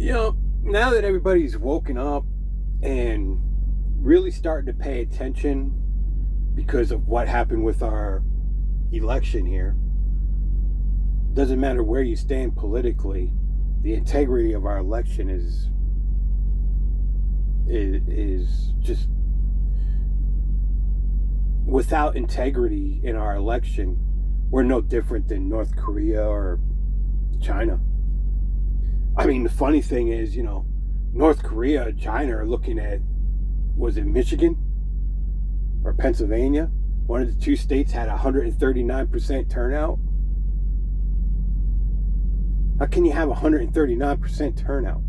Now that everybody's woken up and really starting to pay attention because of what happened with our election here, doesn't matter where you stand politically, the integrity of our election is just without integrity in our election, we're no different than North Korea or China. I mean, the funny thing is, North Korea and China are looking at, was it Michigan or Pennsylvania? One of the two states had 139% turnout. How can you have 139% turnout?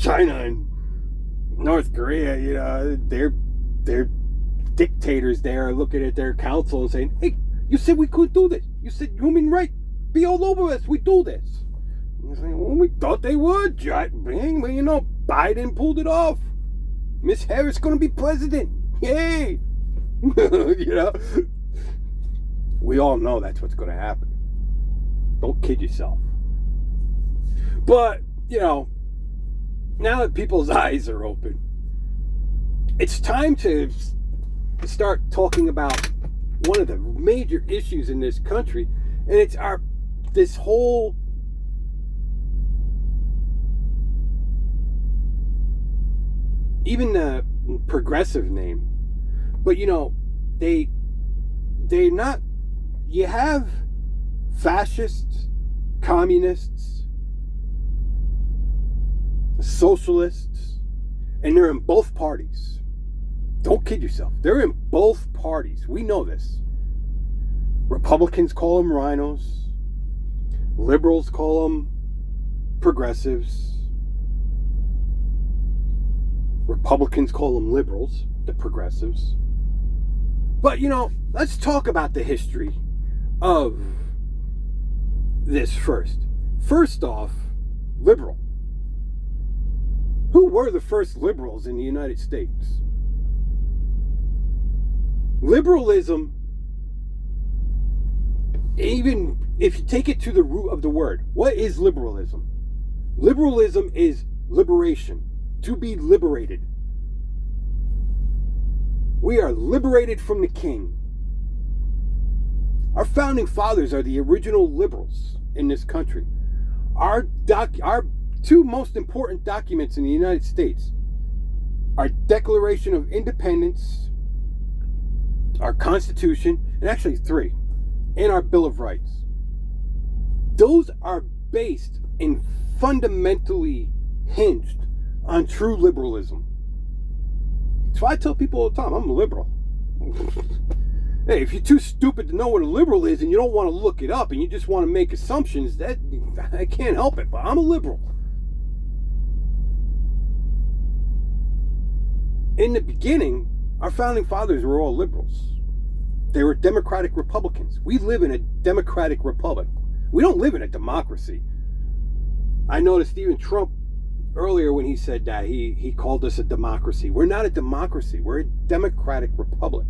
China and North Korea, they're dictators there, are looking at their council and saying, hey, you said we could do this. You said human rights be all over us. We do this. And saying, well, we thought they would. Biden pulled it off. Miss Harris going to be president. Yay. We all know that's what's going to happen. Don't kid yourself. But, now that people's eyes are open, it's time to start talking about one of the major issues in this country, and it's this whole even the progressive name, but they're not. You have fascists, communists, socialists, and they're in both parties. Don't kid yourself. They're in both parties. We know this. Republicans call them rhinos. Liberals call them progressives. Republicans call them liberals, the progressives. But, let's talk about the history of this first. First off, liberal. Who were the first liberals in the United States? Liberalism, even if you take it to the root of the word, what is liberalism? Liberalism is liberation, to be liberated. We are liberated from the king. Our founding fathers are the original liberals in this country. Our two most important documents in the United States, our Declaration of Independence, our Constitution, and actually three, and our Bill of Rights. Those are based and fundamentally hinged on true liberalism. That's why I tell people all the time, I'm a liberal. Hey, if you're too stupid to know what a liberal is and you don't want to look it up and you just want to make assumptions, that I can't help it, but I'm a liberal. In the beginning, our founding fathers were all liberals. They were democratic Republicans. We live in a democratic republic. We don't live in a democracy. I noticed Stephen Trump earlier when he said that, he called us a democracy. We're not a democracy. We're a democratic republic.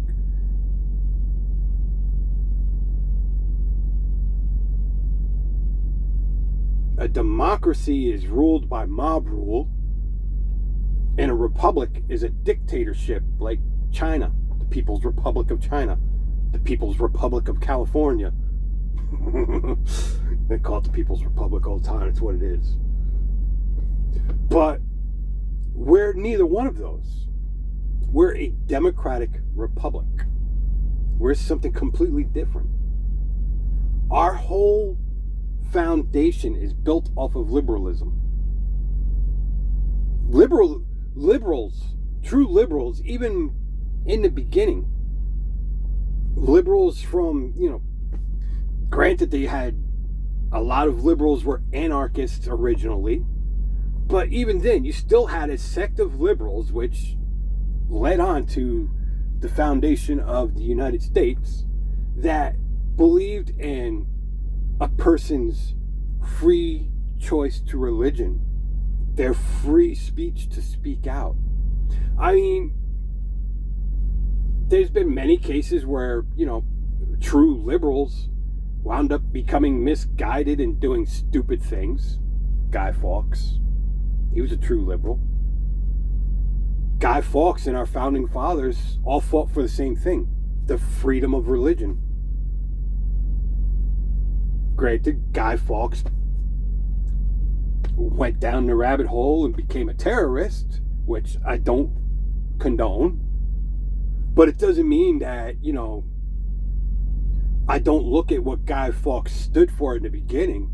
A democracy is ruled by mob rule, and a republic is a dictatorship like China, the People's Republic of China, the People's Republic of California. They call it the People's Republic all the time. It's what it is. But we're neither one of those. We're a democratic republic. We're something completely different. Our whole foundation is built off of liberalism. Liberals, true liberals, even in the beginning, liberals from, granted they had, a lot of liberals were anarchists originally, but even then you still had a sect of liberals which led on to the foundation of the United States that believed in a person's free choice to religion, their free speech to speak out. I mean, there's been many cases where, true liberals wound up becoming misguided and doing stupid things. Guy Fawkes, he was a true liberal. Guy Fawkes and our founding fathers all fought for the same thing, the freedom of religion. Granted, Guy Fawkes went down the rabbit hole and became a terrorist, which I don't condone. But it doesn't mean that, I don't look at what Guy Fawkes stood for in the beginning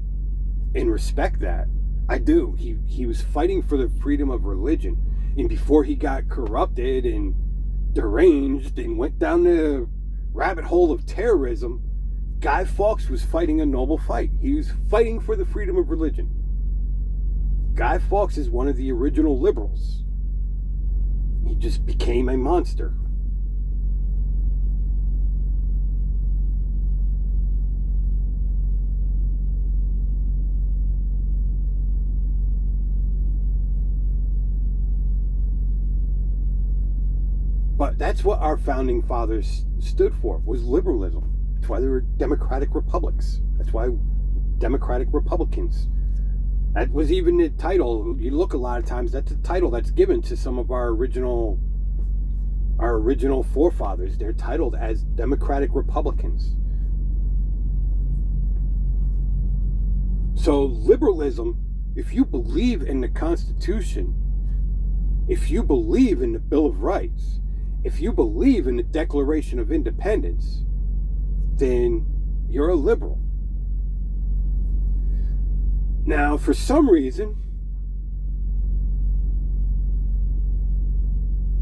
and respect that. I do. He was fighting for the freedom of religion. And before he got corrupted and deranged and went down the rabbit hole of terrorism, Guy Fawkes was fighting a noble fight. He was fighting for the freedom of religion. Guy Fawkes is one of the original liberals. He just became a monster. But that's what our founding fathers stood for, was liberalism. That's why they were democratic republics. That's why democratic republicans. That was even the title. You look a lot of times, that's a title that's given to some of our original forefathers. They're titled as democratic republicans. So liberalism, if you believe in the Constitution, if you believe in the Bill of Rights, if you believe in the Declaration of Independence, then you're a liberal. Now, for some reason,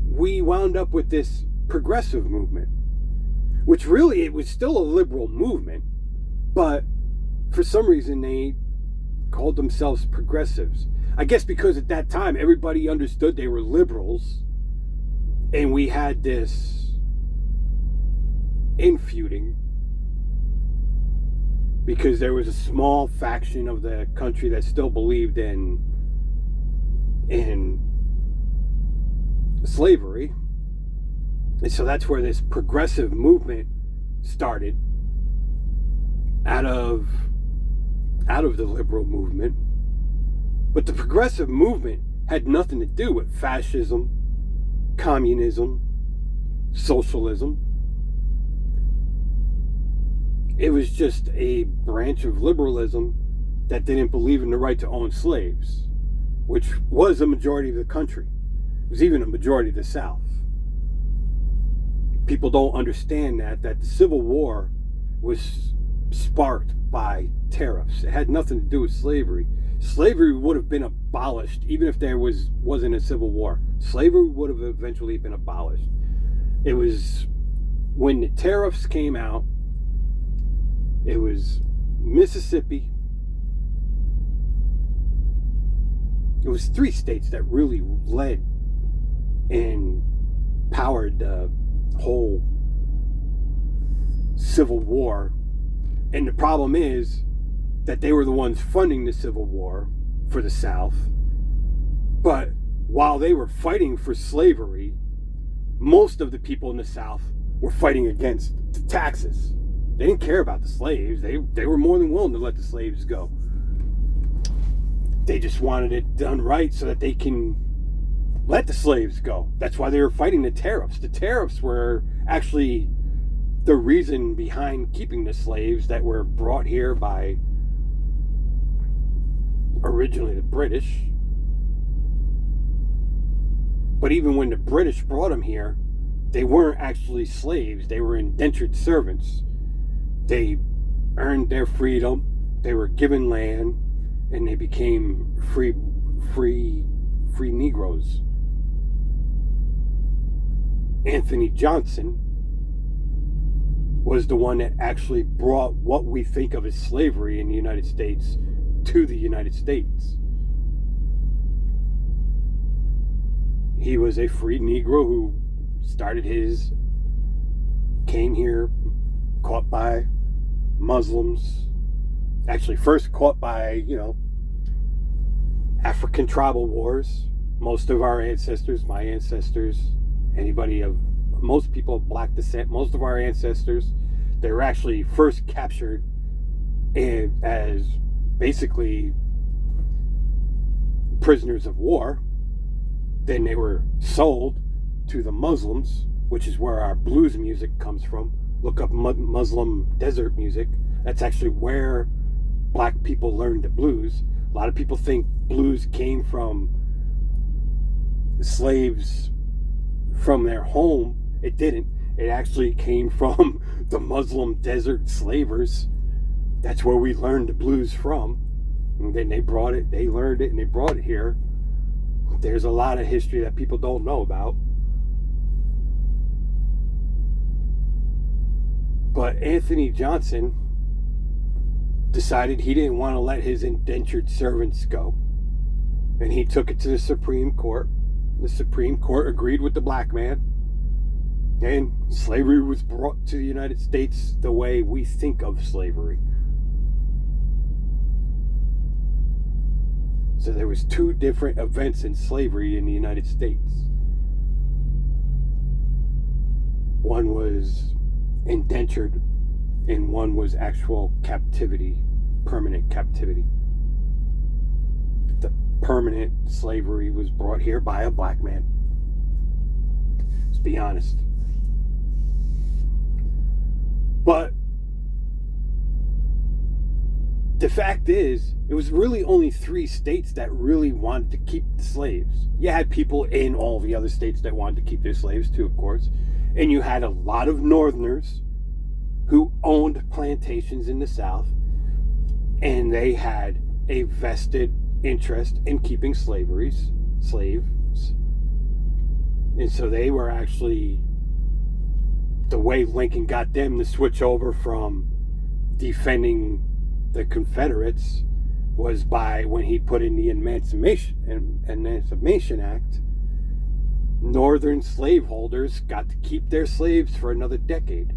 we wound up with this progressive movement, which really, it was still a liberal movement, but for some reason they called themselves progressives. I guess because at that time everybody understood they were liberals, and we had this infeuding because there was a small faction of the country that still believed in slavery. And so that's where this progressive movement started out of the liberal movement. But the progressive movement had nothing to do with fascism, communism, socialism. It was just a branch of liberalism that didn't believe in the right to own slaves, which was a majority of the country. It was even a majority of the South. People don't understand that the Civil War was sparked by tariffs. It had nothing to do with slavery. Slavery would have been abolished even if there wasn't a civil war. Slavery would have eventually been abolished. It was when the tariffs came out. It was Mississippi. It was 3 states that really led and powered the whole Civil War. And the problem is that they were the ones funding the Civil War for the South. But while they were fighting for slavery, most of the people in the South were fighting against the taxes. They didn't care about the slaves. They were more than willing to let the slaves go. They just wanted it done right so that they can let the slaves go. That's why they were fighting the tariffs. The tariffs were actually the reason behind keeping the slaves that were brought here by originally the British. But even when the British brought them here, they weren't actually slaves. They were indentured servants. They earned their freedom. They were given land, and they became free Negroes. Anthony Johnson was the one that actually brought what we think of as slavery in the United States to the United States. He was a free Negro who came here, caught by Muslims. Actually, first caught by, African tribal wars. Most of our ancestors, my ancestors, most people of black descent, most of our ancestors, they were actually first captured as basically prisoners of war. Then they were sold to the Muslims, which is where our blues music comes from. Look up Muslim desert music. That's actually where black people learned the blues. A lot of people think blues came from slaves from their home. It didn't. It actually came from the Muslim desert slavers. That's where we learned the blues from. And then they brought it, they learned it, and they brought it here. There's a lot of history that people don't know about. But Anthony Johnson decided he didn't want to let his indentured servants go. And he took it to the Supreme Court. The Supreme Court agreed with the black man. And slavery was brought to the United States the way we think of slavery. So there was two different events in slavery in the United States. One was indentured, and one was actual captivity, permanent captivity. The permanent slavery was brought here by a black man. Let's be honest. But the fact is, it was really only 3 states that really wanted to keep the slaves. You had people in all the other states that wanted to keep their slaves too, of course. And you had a lot of Northerners who owned plantations in the South. And they had a vested interest in keeping slaves. And so they were actually, the way Lincoln got them to switch over from defending the Confederates was by when he put in the Emancipation Act. Northern slaveholders got to keep their slaves for another decade,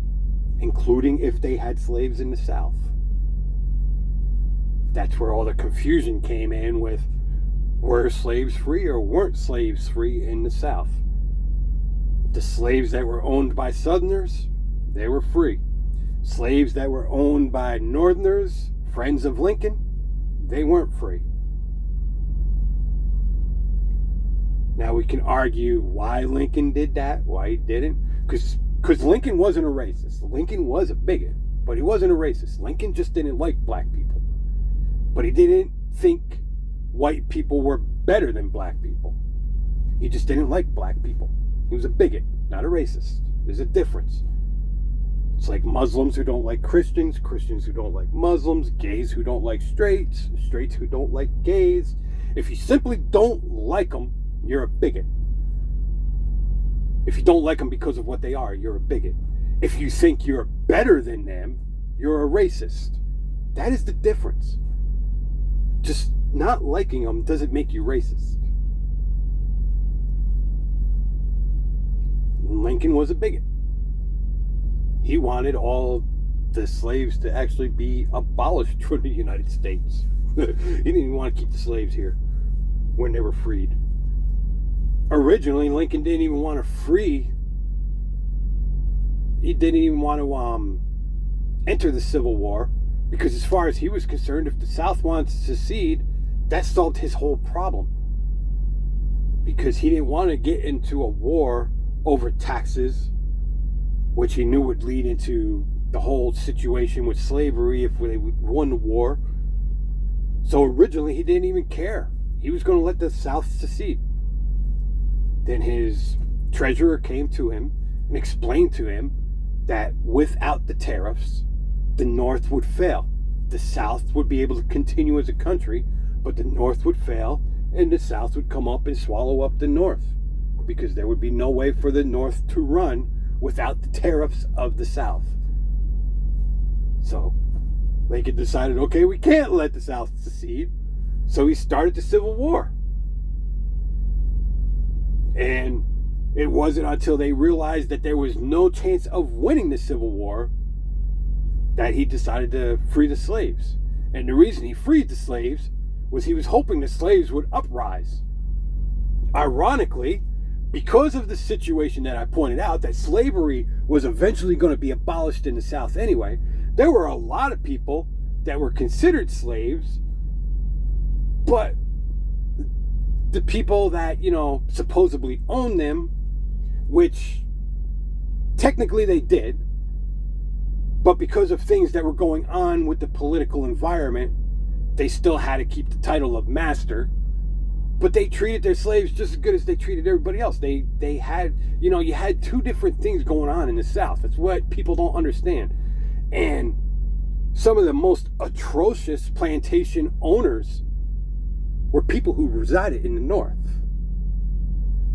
including if they had slaves in the South. That's where all the confusion came in with, were slaves free or weren't slaves free in the South? The slaves that were owned by Southerners, they were free. Slaves that were owned by Northerners, friends of Lincoln, they weren't free. Now we can argue why Lincoln did that, why he didn't. Because Lincoln wasn't a racist. Lincoln was a bigot, but he wasn't a racist. Lincoln just didn't like black people. But he didn't think white people were better than black people. He just didn't like black people. He was a bigot, not a racist. There's a difference. It's like Muslims who don't like Christians, Christians who don't like Muslims, gays who don't like straights, straights who don't like gays. If you simply don't like them, you're a bigot. If you don't like them because of what they are, you're a bigot. If you think you're better than them, you're a racist. That is the difference. Just not liking them doesn't make you racist. Lincoln was a bigot. He wanted all the slaves to actually be abolished from the United States. He didn't even want to keep the slaves here when they were freed. Originally, Lincoln didn't even want to free. He didn't even want to enter the Civil War, because as far as he was concerned, if the South wanted to secede, that solved his whole problem. Because he didn't want to get into a war over taxes, which he knew would lead into the whole situation with slavery if they won the war. So originally he didn't even care. He was going to let the South secede. Then his treasurer came to him and explained to him that without the tariffs, the North would fail. The South would be able to continue as a country, but the North would fail and the South would come up and swallow up the North, because there would be no way for the North to run without the tariffs of the South. So Lincoln decided, okay, we can't let the South secede. So he started the Civil War. And it wasn't until they realized that there was no chance of winning the Civil War that he decided to free the slaves. And the reason he freed the slaves was he was hoping the slaves would uprise. Ironically, because of the situation that I pointed out, that slavery was eventually going to be abolished in the South anyway, there were a lot of people that were considered slaves, but the people that, supposedly owned them, which technically they did, but because of things that were going on with the political environment, they still had to keep the title of master. But they treated their slaves just as good as they treated everybody else. They had, you had two different things going on in the South. That's what people don't understand. And some of the most atrocious plantation owners were people who resided in the North.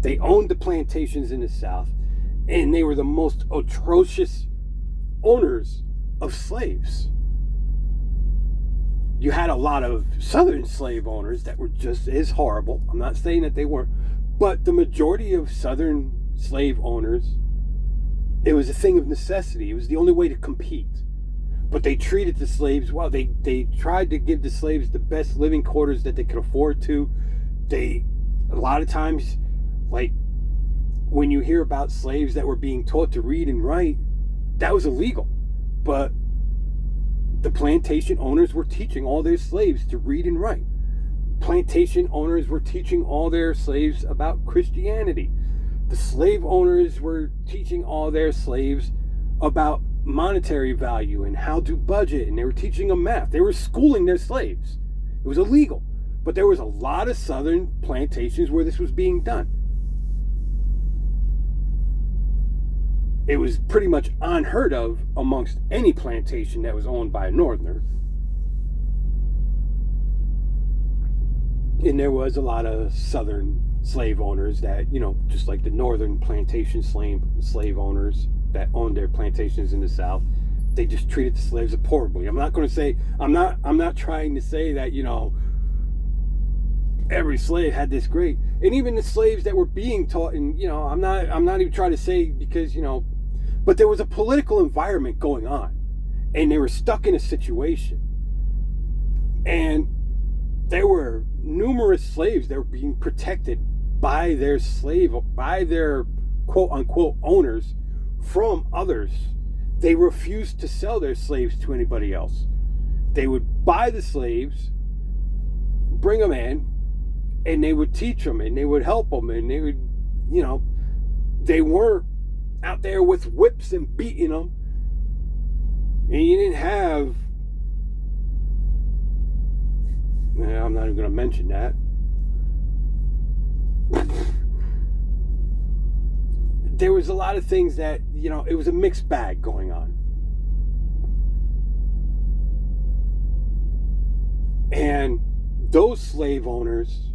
They owned the plantations in the South, and they were the most atrocious owners of slaves. You had a lot of Southern slave owners that were just as horrible. I'm not saying that they weren't, but the majority of Southern slave owners, it was a thing of necessity. It was the only way to compete. But they treated the slaves well. They tried to give the slaves the best living quarters that they could afford to. A lot of times, like when you hear about slaves that were being taught to read and write, that was illegal. But the plantation owners were teaching all their slaves to read and write. Plantation owners were teaching all their slaves about Christianity. The slave owners were teaching all their slaves about monetary value and how to budget, and they were teaching them math. They were schooling their slaves. It was illegal, but there was a lot of Southern plantations where this was being done. It was pretty much unheard of amongst any plantation that was owned by a Northerner. And there was a lot of Southern slave owners that, just like the Northern plantation slave owners that owned their plantations in the South, they just treated the slaves horribly. I'm not trying to say that, every slave had this great. And even the slaves that were being taught, and, I'm not even trying to say because, but there was a political environment going on, and they were stuck in a situation. And there were numerous slaves that were being protected by their quote unquote owners from others. They refused to sell their slaves to anybody else. They would buy the slaves, bring them in, and they would teach them, and they would help them, and they would, they weren't out there with whips and beating them. And you didn't have, I'm not even going to mention that. There was a lot of things that, it was a mixed bag going on. And those slave owners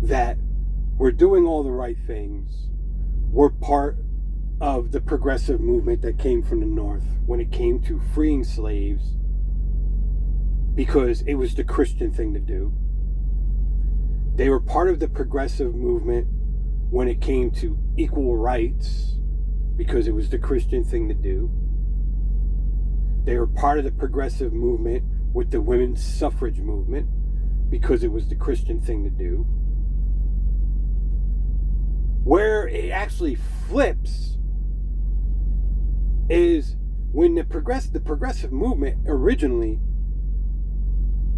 that were doing all the right things were part of the progressive movement that came from the North when it came to freeing slaves, because it was the Christian thing to do. They were part of the progressive movement when it came to equal rights, because it was the Christian thing to do. They were part of the progressive movement with the women's suffrage movement, because it was the Christian thing to do. Where it actually flips is when the progressive movement originally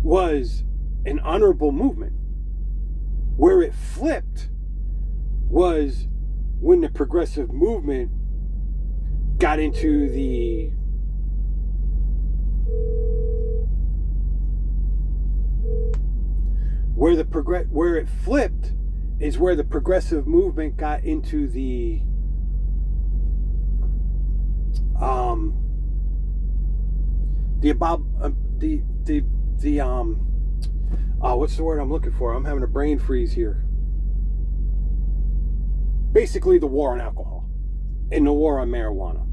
was an honorable movement. Where it flipped was when the progressive movement got into the where it flipped is where the progressive movement got into the what's the word I'm looking for? I'm having a brain freeze here. Basically the war on alcohol and the war on marijuana.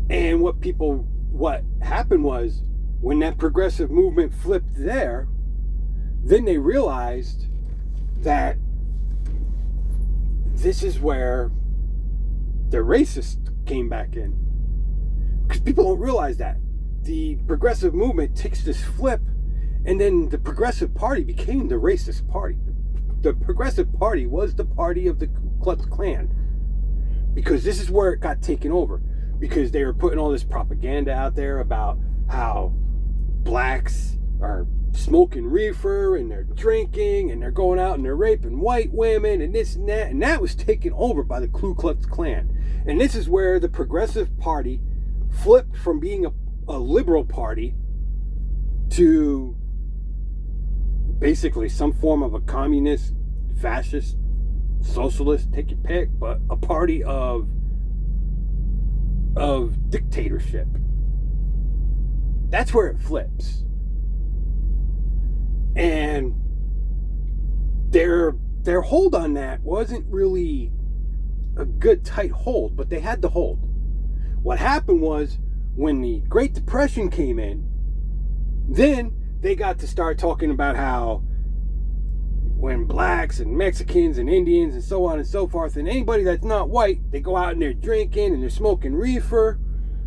And what happened was, when that progressive movement flipped there, then they realized that this is where the racists came back in. Because people don't realize that. The progressive movement takes this flip, and then the Progressive Party became the racist party. The Progressive Party was the party of the Ku Klux Klan, because this is where it got taken over. because they were putting all this propaganda out there about how blacks are smoking reefer and they're drinking and they're going out and they're raping white women and this and that was taken over by the Ku Klux Klan. And this is where the Progressive Party flipped from being a liberal party to basically some form of a communist, fascist, socialist, take your pick, but a party of dictatorship. That's where it flips. And their hold on that wasn't really a good tight hold, but they had to hold. What happened was when the Great Depression came in, then they got to start talking about how when blacks and Mexicans and Indians and so on and so forth, and anybody that's not white, they go out and they're drinking and they're smoking reefer,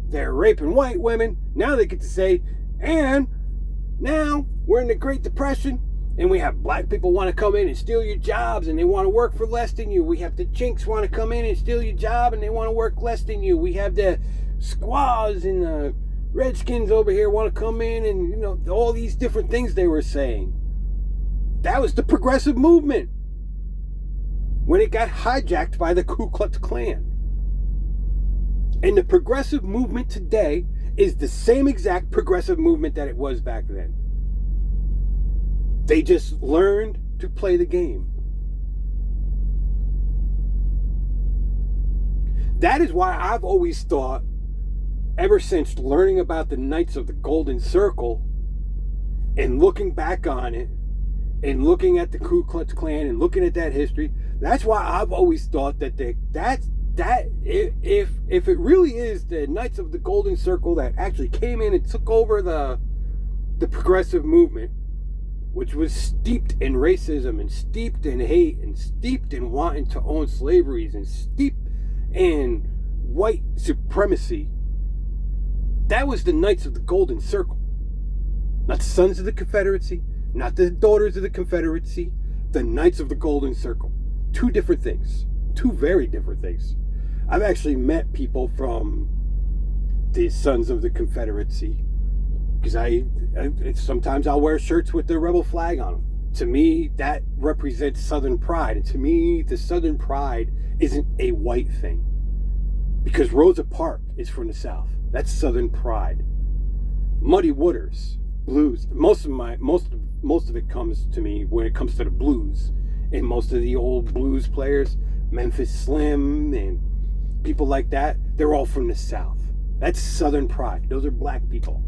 they're raping white women. Now they get to say, and now we're in the Great Depression and we have black people want to come in and steal your jobs and they want to work for less than you. We have the chinks want to come in and steal your job and they want to work less than you. We have the squaws and the redskins over here want to come in and, all these different things they were saying. That was the progressive movement when it got hijacked by the Ku Klux Klan. And the progressive movement today is the same exact progressive movement that it was back then. They just learned to play the game. That is why I've always thought, ever since learning about the Knights of the Golden Circle and looking back on it and looking at the Ku Klux Klan and looking at that history, that's why I've always thought that if it really is the Knights of the Golden Circle that actually came in and took over the progressive movement, which was steeped in racism and steeped in hate and steeped in wanting to own slaveries and steeped in white supremacy, that was the Knights of the Golden Circle. Not the Sons of the Confederacy, not the Daughters of the Confederacy, the Knights of the Golden Circle. Two different things. Two very different things. I've actually met people from the Sons of the Confederacy because I sometimes I'll wear shirts with the rebel flag on them. To me, that represents Southern pride. And to me, the Southern pride isn't a white thing. Because Rosa Parks is from the South. That's Southern pride. Muddy Waters, blues. Most of it comes to me when it comes to the blues. And most of the old blues players, Memphis Slim and people like that, they're all from the South. That's Southern pride. Those are black people.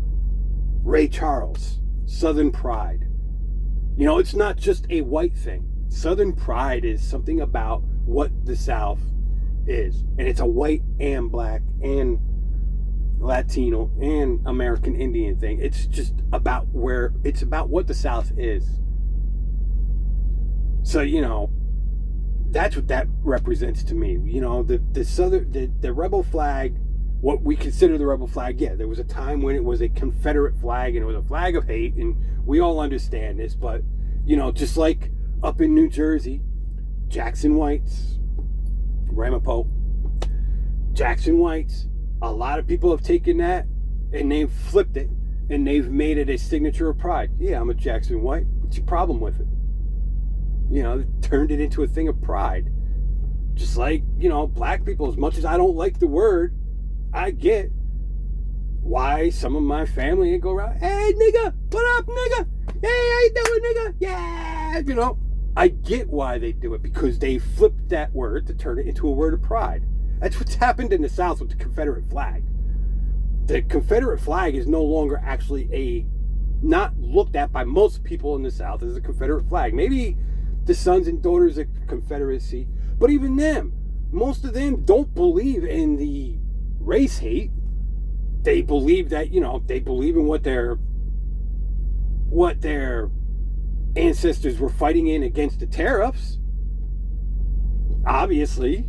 Ray Charles, Southern pride. It's not just a white thing. Southern pride is something about what the South is. And it's a white and black and Latino and American Indian thing. It's just about it's about what the South is. So, that's what that represents to me. The rebel flag, what we consider the rebel flag, yeah, there was a time when it was a Confederate flag and it was a flag of hate, and we all understand this, but, just like up in New Jersey, Jackson Whites, Ramapo, Jackson Whites, a lot of people have taken that and they've flipped it and they've made it a signature of pride. Yeah, I'm a Jackson White. What's your problem with it? Turned it into a thing of pride. Just like, black people, as much as I don't like the word, I get why some of my family go around, hey, nigga, what up, nigga? Hey, how you doing, nigga? Yeah, I get why they do it, because they flipped that word to turn it into a word of pride. That's what's happened in the South with the Confederate flag. The Confederate flag is no longer actually not looked at by most people in the South as a Confederate flag. Maybe the Sons and Daughters of the Confederacy, but even them, most of them don't believe in the race hate. They believe that, they believe in what their ancestors were fighting in against the tariffs. Obviously,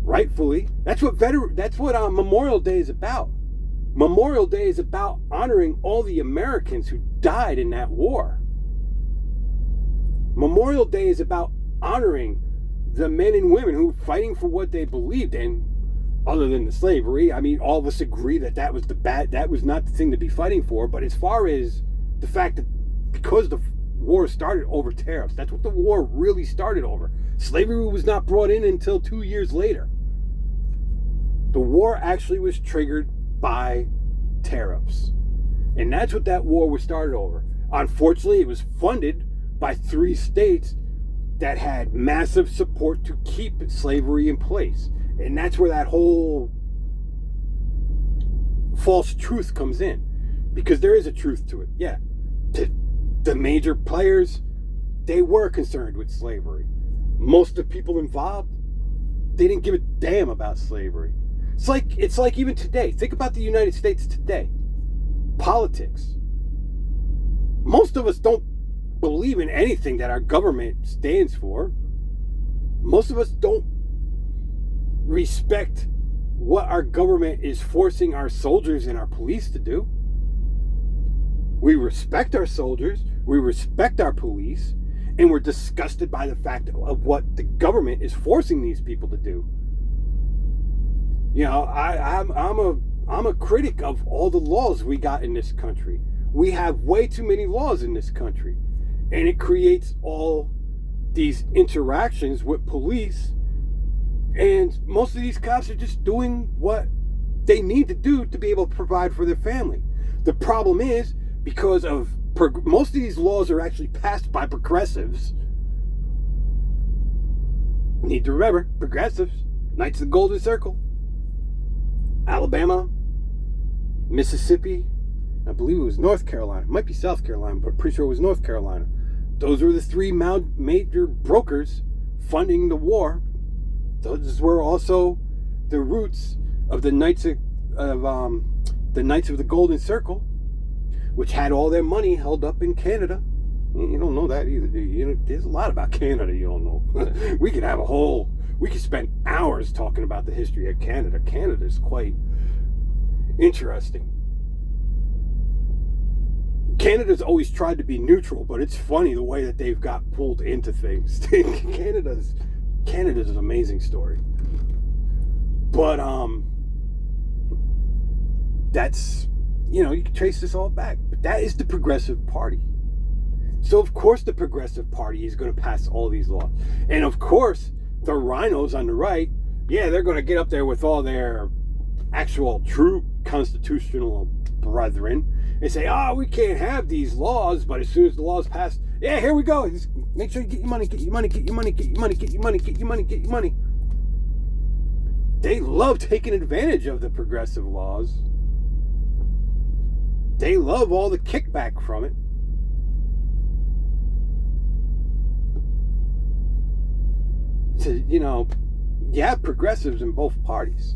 rightfully. That's what Memorial Day is about. Memorial Day is about honoring all the Americans who died in that war. Memorial Day is about honoring the men and women who were fighting for what they believed in, other than the slavery. I mean, all of us agree that that was not the thing to be fighting for. But as far as the fact that because the war started over tariffs, that's what the war really started over. Slavery was not brought in until 2 years later. The war actually was triggered by tariffs. And that's what that war was started over. Unfortunately, it was funded by 3 states that had massive support to keep slavery in place. And that's where that whole false truth comes in. Because there is a truth to it. Yeah, the major players, they were concerned with slavery. Most of the people involved, they didn't give a damn about slavery. It's like even today. Think about the United States today. Politics. Most of us don't believe in anything that our government stands for. Most of us don't respect what our government is forcing our soldiers and our police to do. We respect our soldiers, we respect our police, and we're disgusted by the fact of what the government is forcing these people to do. You know, I'm a critic of all the laws we got in this country. We have way too many laws in this country, and it creates all these interactions with police, and most of these cops are just doing what they need to do to be able to provide for their family. The problem is, because of most of these laws are actually passed by progressives. Need to remember, progressives, Knights of the Golden Circle, Alabama, Mississippi, I believe it was North Carolina. It might be South Carolina, but I'm pretty sure it was North Carolina. Those were the 3 major brokers funding the war. Those were also the roots of the Knights of the Golden Circle, which had all their money held up in Canada. You don't know that either, do you? There's a lot about Canada you don't know. We could spend hours talking about the history of Canada. Canada's quite interesting. Canada's always tried to be neutral, but it's funny the way that they've got pulled into things. Canada's an amazing story. But that's, you can trace this all back. But that is the Progressive Party. So of course the Progressive Party is going to pass all these laws. And of course the rhinos on the right, yeah, they're going to get up there with all their actual true constitutional brethren and say, we can't have these laws. But as soon as the laws pass, yeah, here we go. Just make sure you get your money, get your money, get your money, get your money, get your money, get your money, get your money. They love taking advantage of the progressive laws. They love all the kickback from it. So, you have progressives in both parties.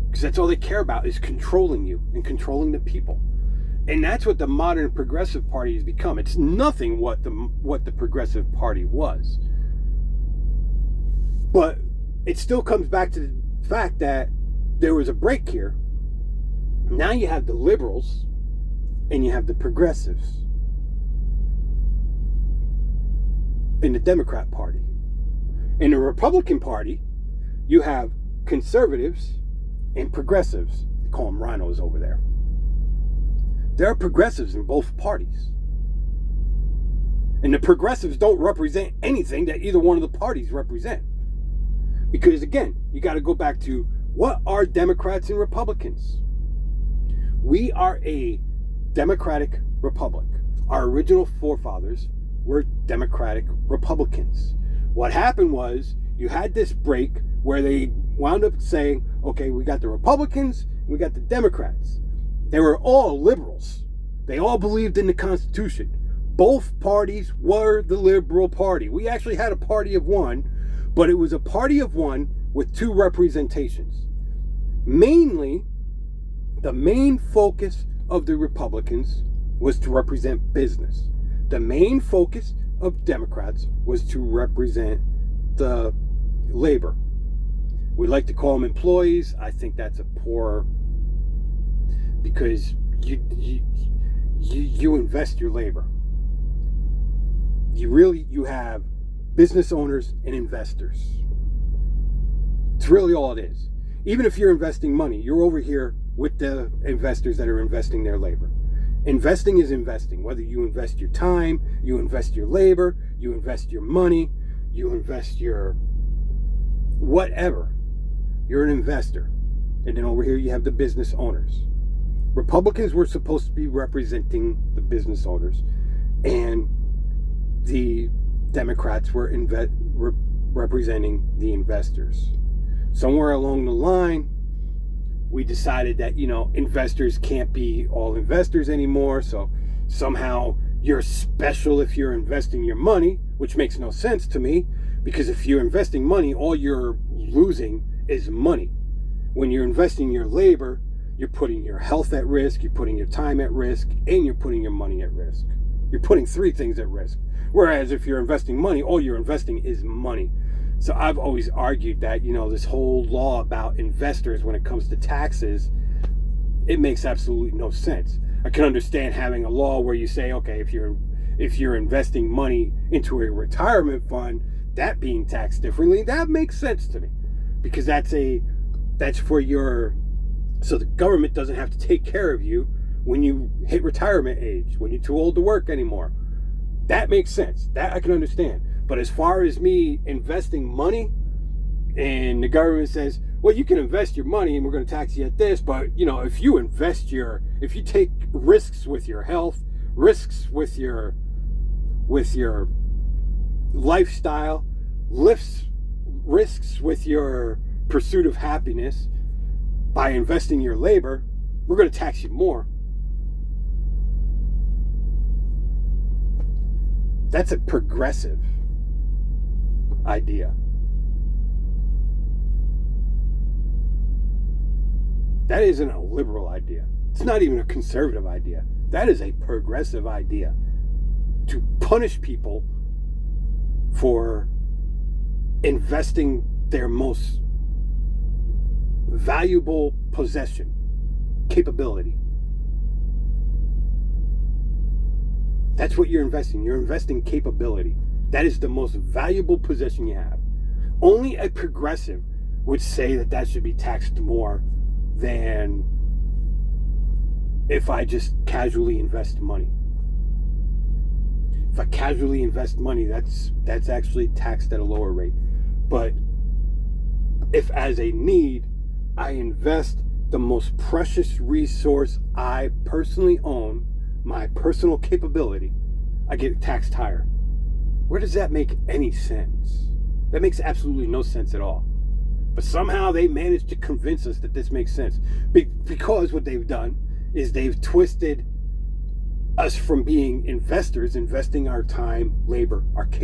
Because that's all they care about is controlling you and controlling the people. And that's what the modern Progressive Party has become. It's nothing what the Progressive Party was. But it still comes back to the fact that there was a break here. Now you have the liberals and you have the progressives in the Democrat Party. In the Republican Party, you have conservatives and progressives. They call them rhinos over there. There are progressives in both parties. And the progressives don't represent anything that either one of the parties represent. Because again, you got to go back to, what are Democrats and Republicans? We are a democratic republic. Our original forefathers were democratic Republicans. What happened was, you had this break where they wound up saying, okay, we got the Republicans, and we got the Democrats. They were all liberals. They all believed in the Constitution. Both parties were the Liberal Party. We actually had a party of one, but it was a party of one with 2 representations. Mainly, the main focus of the Republicans was to represent business. The main focus of Democrats was to represent the labor. We like to call them employees. I think that's a poor, because you invest your labor. You have business owners and investors. It's really all it is. even if you're investing money, you're over here with the investors that are investing their labor. Investing is investing. Whether you invest your time, you invest your labor, you invest your money, you invest your whatever. You're an investor. And then over here you have the business owners. Republicans were supposed to be representing the business owners, and the Democrats were representing the investors. Somewhere along the line, we decided that, investors can't be all investors anymore. So somehow you're special if you're investing your money, which makes no sense to me, because if you're investing money, all you're losing is money. When you're investing your labor, you're putting your health at risk, you're putting your time at risk, and you're putting your money at risk. You're putting three things at risk. Whereas if you're investing money, all you're investing is money. So I've always argued that, this whole law about investors when it comes to taxes, it makes absolutely no sense. I can understand having a law where you say, okay, if you're investing money into a retirement fund, that being taxed differently, that makes sense to me. Because that's for your, so the government doesn't have to take care of you when you hit retirement age, when you're too old to work anymore. That makes sense. That I can understand. But as far as me investing money, and the government says, well, you can invest your money and we're going to tax you at this, but if you take risks with your health, risks with your lifestyle, risks with your pursuit of happiness by investing your labor, we're going to tax you more. That's a progressive idea. That isn't a liberal idea. It's not even a conservative idea. That is a progressive idea. To punish people for investing their most valuable possession, capability. That's what you're investing. You're investing capability. That is the most valuable possession you have. Only a progressive would say that should be taxed more than if I just casually invest money. If I casually invest money, that's actually taxed at a lower rate. But if as a need, I invest the most precious resource I personally own, my personal capability, I get taxed higher. Where does that make any sense? That makes absolutely no sense at all. But somehow they managed to convince us that this makes sense. Because what they've done is they've twisted us from being investors, investing our time, labor, our